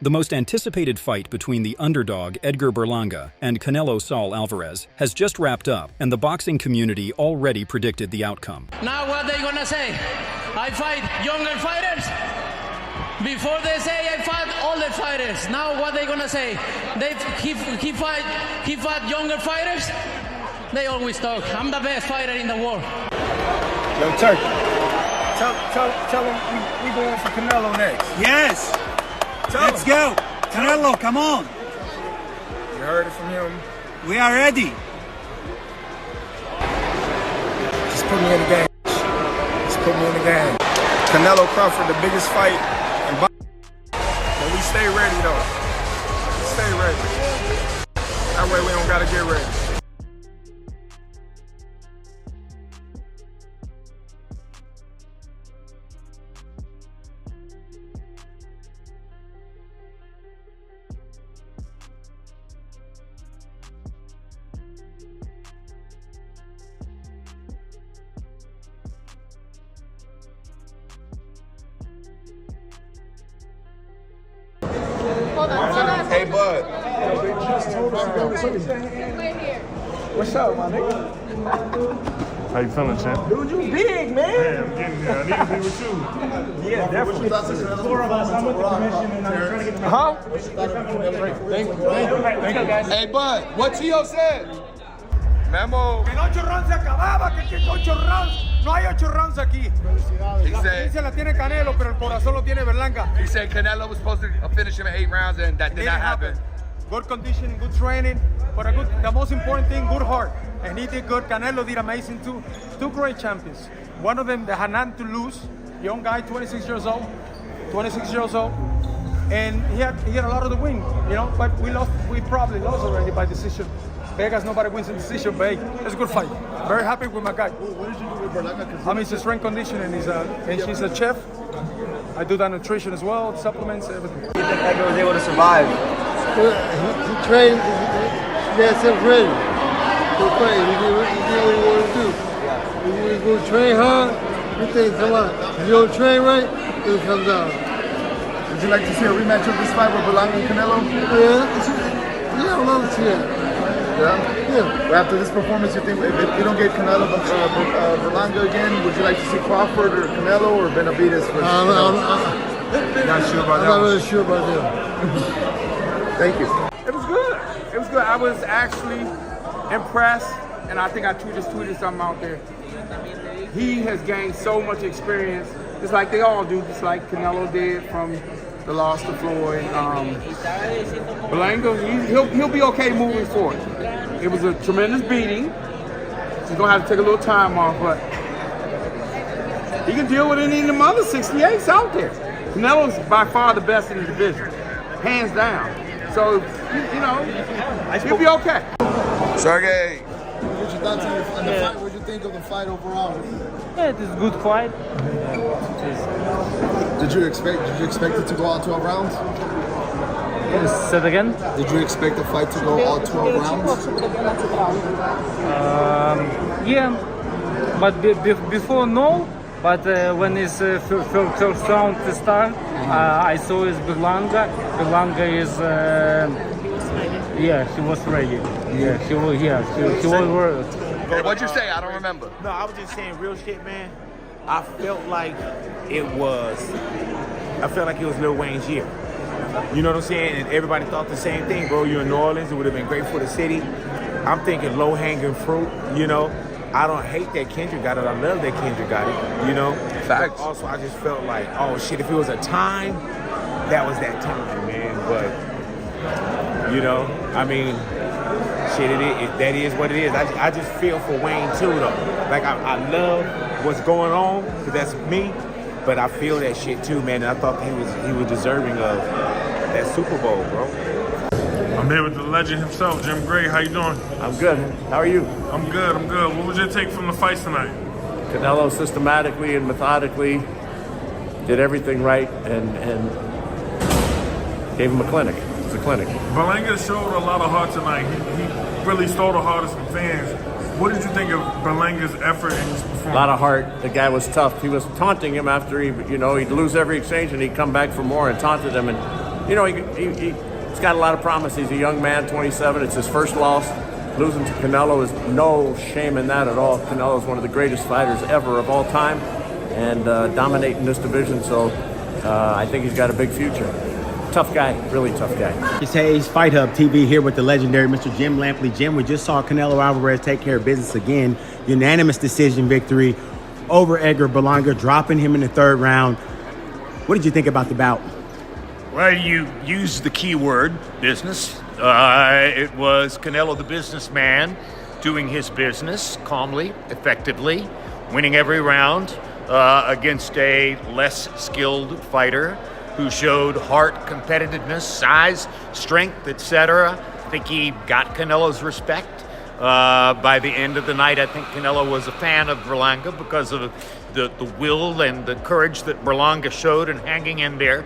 The most anticipated fight between the underdog Edgar Berlanga and Canelo Saul Alvarez has just wrapped up, and the boxing community already predicted the outcome. Now what they gonna say? I fight younger fighters? Before they say I fight older fighters. Now what they gonna say? He fought younger fighters? They always talk. I'm the best fighter in the world. Yo, Turkey, tell him we going for Canelo next. Yes. Let's go. Canelo, come on. You heard it from him. We are ready. Just put me in the game. Just put me in the game. Canelo Crawford, the biggest fight in boxing. But we stay ready though. Stay ready. That way we don't gotta get ready. Hold on. Hey, bud. What's up, my nigga? How you feeling, champ? Dude, you big, man. Yeah, I'm getting there. I need to be with you. Yeah, definitely. Four of us. I'm with the commission and I'm trying to get the Huh? Thank you, guys. Hey, bud, what Tszyu said? Memo. En 8 rounds se acababa, que 8 rounds. No hay 8 rounds aquí. He La said, experiencia la tiene Canelo, pero el corazón lo tiene Berlanga. he said Canelo was supposed to finish him in 8 rounds, and that did not happen. Good conditioning, good training, but the most important thing, good heart. And he did good. Canelo did amazing too. Two great champions. One of them, they had nothing to lose. Young guy, 26 years old. And he had a lot of the win, you know, but we probably lost already by decision. Vegas, nobody wins in decision, but hey, it's a good fight. Very happy with my guy. What did you do with Berlanga? I mean, it's a strength conditioning, and she's a chef. I do that nutrition as well, supplements, everything. You think Edgar was able to survive? He trained, he had himself ready. He did what he wanted to do. When you go train hard, you think come out. If you don't train right, it comes out. Would you like to see a rematch of this fight with Berlanga and Canelo? Yeah, I love to see that. Yeah. After this performance, you think if you don't get Canelo but Berlanga again, would you like to see Crawford or Canelo or Benavidez versus Canelo? Not sure about that. I'm not really sure about that. Thank you. It was good. It was good. I was actually impressed, and I think I just tweeted something out there. He has gained so much experience, just like they all do, just like Canelo did from the loss to Floyd. Berlanga, he'll be okay moving forward. It was a tremendous beating. He's gonna have to take a little time off, but he can deal with any of them other 68s out there. Canelo's by far the best in the division, hands down. So, you know, he'll be okay. Sergey. What's your thoughts on the fight? What do you think of the fight overall? Yeah, it is a good fight. Did you expect it to go all 12 rounds? Say it again? Did you expect the fight to go all 12 rounds? Yeah, but before no. But when his first round start, I saw his Berlanga. Berlanga is, yeah, he was ready. Yeah, he was ready. What'd you say? I don't remember. No, I was just saying real shit, man. I felt like it was Lil Wayne's year. You know what I'm saying? And everybody thought the same thing, bro. You're in New Orleans. It would have been great for the city. I'm thinking low-hanging fruit, you know. I don't hate that Kendrick got it. I love that Kendrick got it, you know. Facts. But also, I just felt like, oh, shit, if it was a time, that was that time, man. But, you know, I mean, shit, that is what it is. I just feel for Wayne, too, though. Like, I love what's going on, because that's me. But I feel that shit, too, man. And I thought he was deserving of that Super Bowl, bro. I'm here with the legend himself, Jim Gray. How you doing? I'm good. How are you? I'm good. What was your take from the fights tonight? Canelo systematically and methodically did everything right and gave him a clinic. It was a clinic. Berlanga showed a lot of heart tonight. He really stole the heart of some fans. What did you think of Berlanga's effort in his performance? A lot of heart. The guy was tough. He was taunting him after he'd lose every exchange and he'd come back for more and taunted him. And you know, he's got a lot of promise. He's a young man, 27. It's his first loss. Losing to Canelo is no shame in that at all. Canelo is one of the greatest fighters ever of all time, and dominating this division. So I think he's got a big future. Tough guy, really tough guy. It's Hayes, Fight Hub TV here with the legendary Mr. Jim Lampley. Jim, we just saw Canelo Alvarez take care of business again. Unanimous decision victory over Edgar Berlanga, dropping him in the third round. What did you think about the bout? Well, you used the key word, business. It was Canelo the businessman doing his business calmly, effectively, winning every round against a less skilled fighter who showed heart, competitiveness, size, strength, etc. I think he got Canelo's respect. By the end of the night, I think Canelo was a fan of Berlanga because of the will and the courage that Berlanga showed in hanging in there,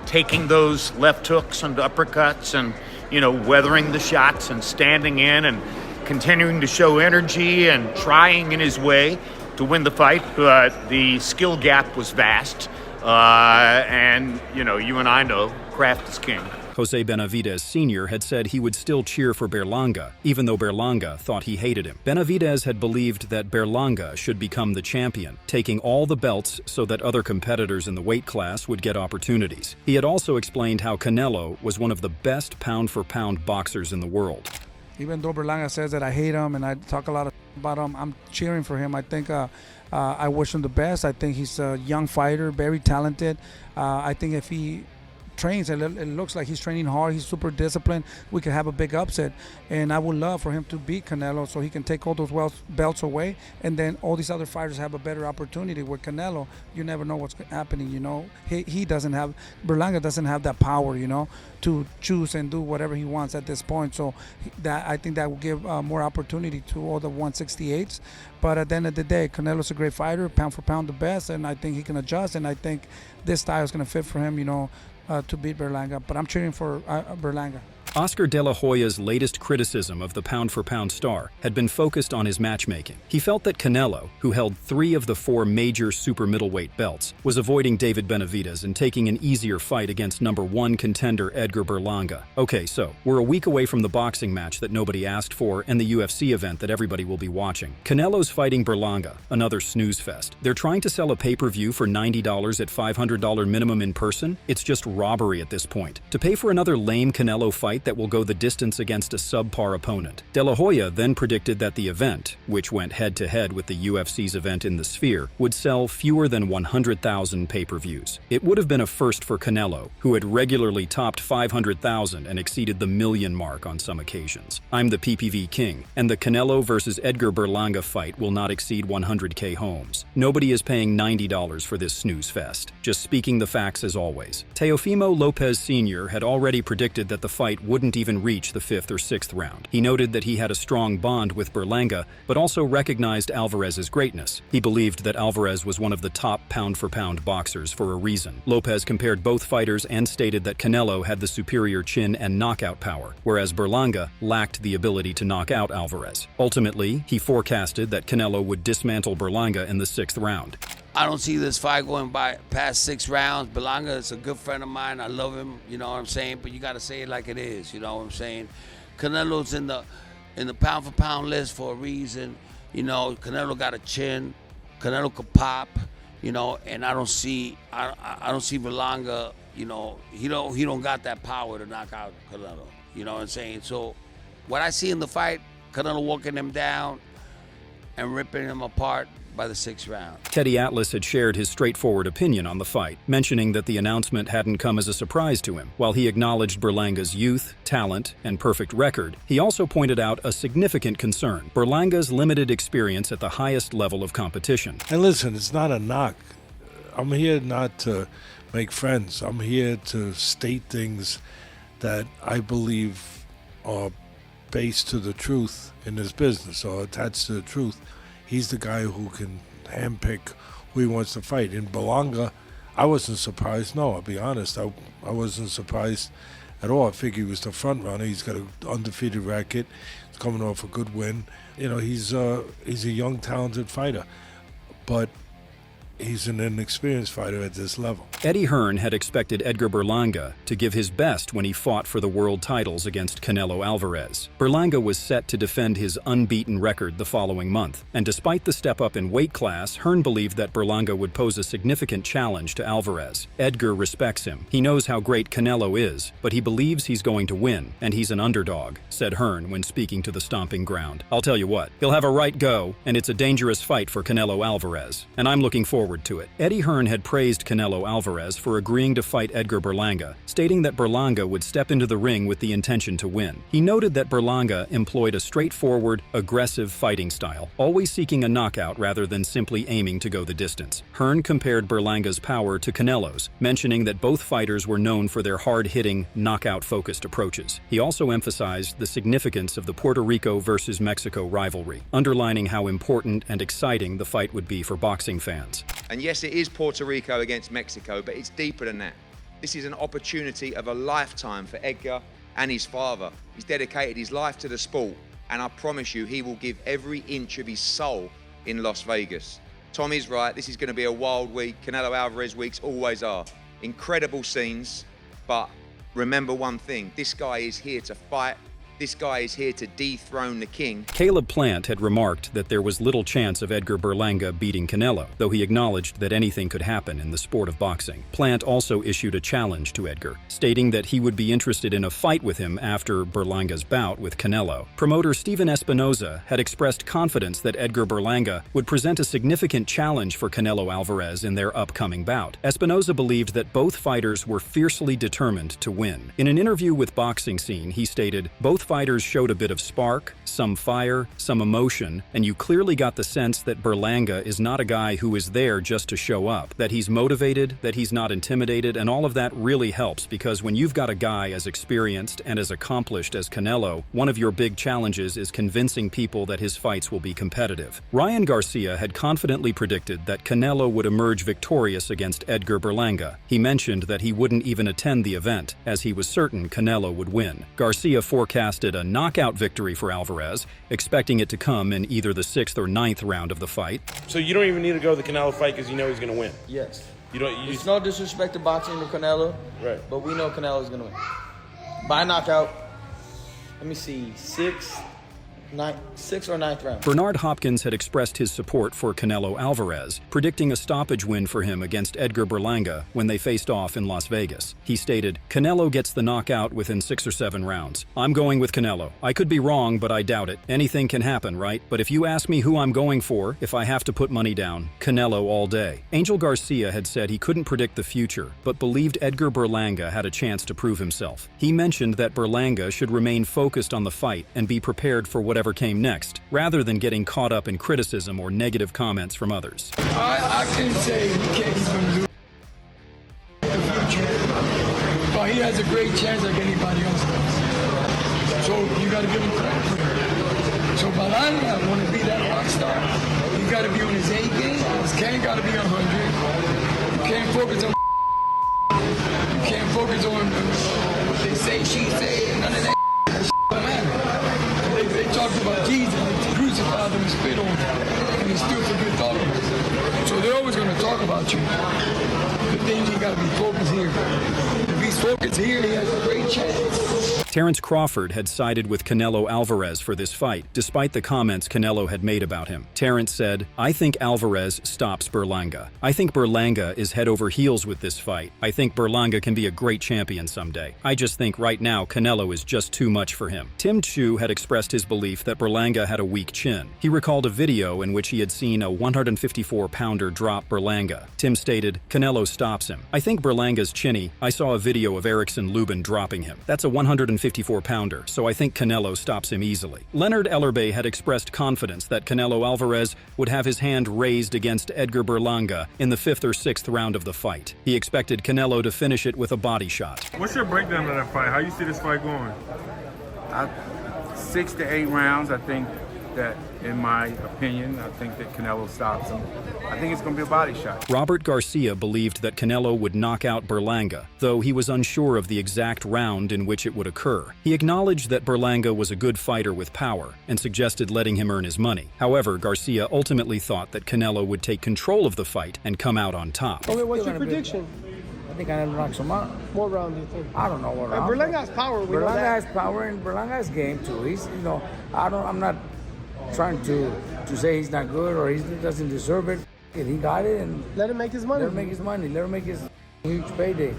taking those left hooks and uppercuts and, you know, weathering the shots and standing in and continuing to show energy and trying in his way to win the fight. The skill gap was vast. And, you know, you and I know, craft is king. Jose Benavidez Sr. had said he would still cheer for Berlanga, even though Berlanga thought he hated him. Benavidez had believed that Berlanga should become the champion, taking all the belts so that other competitors in the weight class would get opportunities. He had also explained how Canelo was one of the best pound-for-pound boxers in the world. Even though Berlanga says that I hate him and I talk a lot about him, I'm cheering for him. I think I wish him the best. I think he's a young fighter, very talented. I think if he trains, it looks like he's training hard, he's super disciplined, we could have a big upset. And I would love for him to beat Canelo so he can take all those belts away, and then all these other fighters have a better opportunity. With Canelo, you never know what's happening, you know. He doesn't have, Berlanga doesn't have that power, you know, to choose and do whatever he wants at this point. So that, I think that will give more opportunity to all the 168s. But at the end of the day, Canelo's a great fighter, pound for pound the best, and I think he can adjust, and I think this style is going to fit for him, you know, to beat Berlanga. But I'm cheering for Berlanga. Oscar De La Hoya's latest criticism of the pound-for-pound star had been focused on his matchmaking. He felt that Canelo, who held 3 of the 4 major super middleweight belts, was avoiding David Benavidez and taking an easier fight against #1 contender Edgar Berlanga. Okay, so we're a week away from the boxing match that nobody asked for and the UFC event that everybody will be watching. Canelo's fighting Berlanga, another snooze fest. They're trying to sell a pay-per-view for $90 at $500 minimum in person. It's just robbery at this point. To pay for another lame Canelo fight that will go the distance against a subpar opponent. De La Hoya then predicted that the event, which went head-to-head with the UFC's event in the Sphere, would sell fewer than 100,000 pay-per-views. It would have been a first for Canelo, who had regularly topped 500,000 and exceeded the million mark on some occasions. I'm the PPV king, and the Canelo versus Edgar Berlanga fight will not exceed 100K homes. Nobody is paying $90 for this snooze fest. Just speaking the facts as always. Teofimo Lopez Sr. had already predicted that the fight wouldn't even reach the 5th or 6th round. He noted that he had a strong bond with Berlanga, but also recognized Alvarez's greatness. He believed that Alvarez was one of the top pound-for-pound boxers for a reason. Lopez compared both fighters and stated that Canelo had the superior chin and knockout power, whereas Berlanga lacked the ability to knock out Alvarez. Ultimately, he forecasted that Canelo would dismantle Berlanga in the 6th round. I don't see this fight going by past 6 rounds. Berlanga is a good friend of mine. I love him, you know what I'm saying? But you got to say it like it is, you know what I'm saying? Canelo's in the pound for pound list for a reason. You know, Canelo got a chin. Canelo could pop, you know, and I don't see Berlanga, you know, he don't got that power to knock out Canelo. You know what I'm saying? So what I see in the fight, Canelo walking him down and ripping him apart by the 6th round. Teddy Atlas had shared his straightforward opinion on the fight, mentioning that the announcement hadn't come as a surprise to him. While he acknowledged Berlanga's youth, talent, and perfect record, he also pointed out a significant concern: Berlanga's limited experience at the highest level of competition. And listen, it's not a knock. I'm here not to make friends. I'm here to state things that I believe are based to the truth in this business, or attached to the truth. He's the guy who can handpick who he wants to fight. In Berlanga, I wasn't surprised. No, I'll be honest. I wasn't surprised at all. I figured he was the front runner. He's got an undefeated record. He's coming off a good win. You know, he's a young, talented fighter. But he's an inexperienced fighter at this level. Eddie Hearn had expected Edgar Berlanga to give his best when he fought for the world titles against Canelo Alvarez. Berlanga was set to defend his unbeaten record the following month, and despite the step up in weight class, Hearn believed that Berlanga would pose a significant challenge to Alvarez. Edgar respects him. He knows how great Canelo is, but he believes he's going to win, and he's an underdog, said Hearn when speaking to the Stomping Ground. I'll tell you what, he'll have a right go, and it's a dangerous fight for Canelo Alvarez, and I'm looking forward to it. Eddie Hearn had praised Canelo Alvarez for agreeing to fight Edgar Berlanga, stating that Berlanga would step into the ring with the intention to win. He noted that Berlanga employed a straightforward, aggressive fighting style, always seeking a knockout rather than simply aiming to go the distance. Hearn compared Berlanga's power to Canelo's, mentioning that both fighters were known for their hard-hitting, knockout-focused approaches. He also emphasized the significance of the Puerto Rico versus Mexico rivalry, underlining how important and exciting the fight would be for boxing fans. And yes, it is Puerto Rico against Mexico, but it's deeper than that. This is an opportunity of a lifetime for Edgar and his father. He's dedicated his life to the sport, and I promise you he will give every inch of his soul in Las Vegas. Tom is right, this is going to be a wild week. Canelo Alvarez weeks always are. Incredible scenes, but remember one thing, this guy is here to fight. This guy is here to dethrone the king. Caleb Plant had remarked that there was little chance of Edgar Berlanga beating Canelo, though he acknowledged that anything could happen in the sport of boxing. Plant also issued a challenge to Edgar, stating that he would be interested in a fight with him after Berlanga's bout with Canelo. Promoter Steven Espinosa had expressed confidence that Edgar Berlanga would present a significant challenge for Canelo Alvarez in their upcoming bout. Espinosa believed that both fighters were fiercely determined to win. In an interview with Boxing Scene, he stated, "Both fighters showed a bit of spark, some fire, some emotion, and you clearly got the sense that Berlanga is not a guy who is there just to show up, that he's motivated, that he's not intimidated, and all of that really helps because when you've got a guy as experienced and as accomplished as Canelo, one of your big challenges is convincing people that his fights will be competitive." Ryan Garcia had confidently predicted that Canelo would emerge victorious against Edgar Berlanga. He mentioned that he wouldn't even attend the event, as he was certain Canelo would win. Garcia forecasted a knockout victory for Alvarez, expecting it to come in either the 6th or 9th round of the fight. So you don't even need to go to the Canelo fight because you know he's going to win? Yes. It's no disrespect to boxing to Canelo, right? But we know Canelo's going to win. By knockout, let me see, 6th or 9th round. Bernard Hopkins had expressed his support for Canelo Alvarez, predicting a stoppage win for him against Edgar Berlanga when they faced off in Las Vegas. He stated, "Canelo gets the knockout within 6 or 7 rounds. I'm going with Canelo. I could be wrong, but I doubt it. Anything can happen, right? But if you ask me who I'm going for, if I have to put money down, Canelo all day." Angel Garcia had said he couldn't predict the future, but believed Edgar Berlanga had a chance to prove himself. He mentioned that Berlanga should remain focused on the fight and be prepared for whatever came next, rather than getting caught up in criticism or negative comments from others. I can say he can't even lose the future, but he has a great chance like anybody else does. So you got to give him credit for it. So Berlanga want to be that rock star. He got to be on his A game. His game got to be 100. You can't focus on. You can't focus on what they say, she say, none of that. They talked about Jesus, they crucified him and spit on him, and they still forget talking about him. So they're always going to talk about you. The thing you got to be focused here. If he's focused here, he has a great chance. Terrence Crawford had sided with Canelo Alvarez for this fight, despite the comments Canelo had made about him. Terrence said, "I think Alvarez stops Berlanga. I think Berlanga is head over heels with this fight. I think Berlanga can be a great champion someday. I just think right now Canelo is just too much for him." Tim Tszyu had expressed his belief that Berlanga had a weak chin. He recalled a video in which he had seen a 154-pounder drop Berlanga. Tim stated, "Canelo stops him. I think Berlanga's chinny. I saw a video of Erickson Lubin dropping him. That's a 154-pounder, so I think Canelo stops him easily." Leonard Ellerbe had expressed confidence that Canelo Alvarez would have his hand raised against Edgar Berlanga in the 5th or 6th round of the fight. He expected Canelo to finish it with a body shot. What's your breakdown of that fight? How you see this fight going? 6 to 8 rounds. I think that, in my opinion, I think that Canelo stops him. I think it's going to be a body shot. Robert Garcia believed that Canelo would knock out Berlanga, though he was unsure of the exact round in which it would occur. He acknowledged that Berlanga was a good fighter with power and suggested letting him earn his money. However, Garcia ultimately thought that Canelo would take control of the fight and come out on top. Okay, what's your prediction? I think Canelo knocks him out. What round do you think? I don't know what round. Berlanga has power. Berlanga has power, and Berlanga has game too. He's, I'm not trying to say he's not good or he doesn't deserve it. He got it, and let him make his money. Let him make his money. Let him make his huge payday.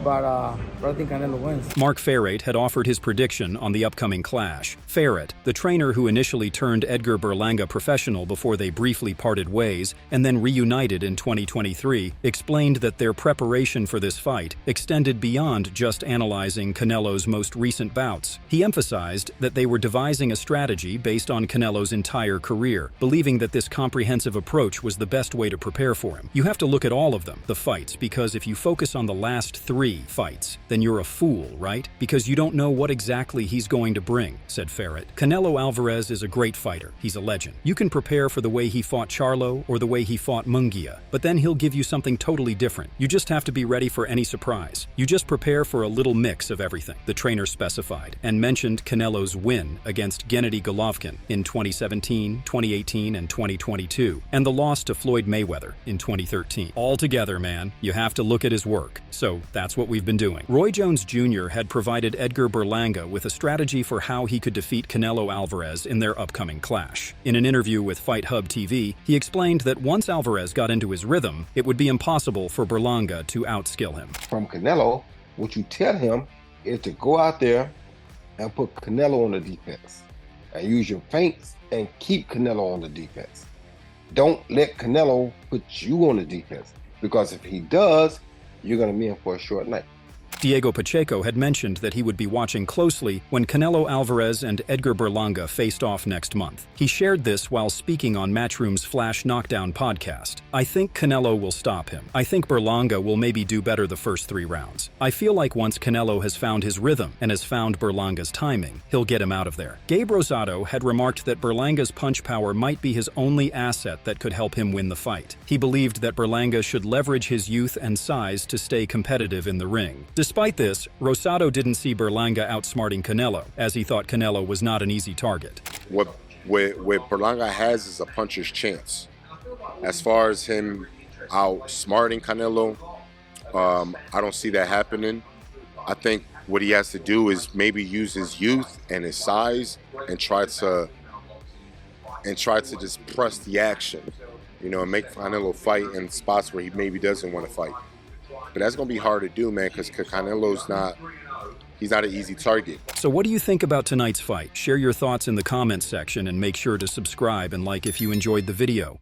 But I think Canelo wins. Mark Ferret had offered his prediction on the upcoming clash. Ferret, the trainer who initially turned Edgar Berlanga professional before they briefly parted ways and then reunited in 2023, explained that their preparation for this fight extended beyond just analyzing Canelo's most recent bouts. He emphasized that they were devising a strategy based on Canelo's entire career, believing that this comprehensive approach was the best way to prepare for him. You have to look at all of them, the fights, because if you focus on the last 3 fights, then you're a fool, right? Because you don't know what exactly he's going to bring, said Ferret. Canelo Alvarez is a great fighter. He's a legend. You can prepare for the way he fought Charlo or the way he fought Munguia, but then he'll give you something totally different. You just have to be ready for any surprise. You just prepare for a little mix of everything, the trainer specified, and mentioned Canelo's win against Gennady Golovkin in 2017, 2018, and 2022, and the loss to Floyd Mayweather in 2013. Altogether, man, you have to look at his work. So that's what we've been doing. Roy Jones Jr. had provided Edgar Berlanga with a strategy for how he could defeat Canelo Alvarez in their upcoming clash. In an interview with Fight Hub TV, he explained that once Alvarez got into his rhythm, it would be impossible for Berlanga to outskill him. From Canelo, what you tell him is to go out there and put Canelo on the defense and use your feints and keep Canelo on the defense. Don't let Canelo put you on the defense, because if he does, you're going to be in for a short night. Diego Pacheco had mentioned that he would be watching closely when Canelo Alvarez and Edgar Berlanga faced off next month. He shared this while speaking on Matchroom's Flash Knockdown podcast. I think Canelo will stop him. I think Berlanga will maybe do better the first 3 rounds. I feel like once Canelo has found his rhythm and has found Berlanga's timing, he'll get him out of there. Gabe Rosado had remarked that Berlanga's punch power might be his only asset that could help him win the fight. He believed that Berlanga should leverage his youth and size to stay competitive in the ring. Despite this, Rosado didn't see Berlanga outsmarting Canelo, as he thought Canelo was not an easy target. What Berlanga has is a puncher's chance. As far as him outsmarting Canelo, I don't see that happening. I think what he has to do is maybe use his youth and his size and try to just press the action, and make Canelo fight in spots where he maybe doesn't want to fight. But that's going to be hard to do, man, because Canelo's he's not an easy target. So what do you think about tonight's fight? Share your thoughts in the comments section and make sure to subscribe and like if you enjoyed the video.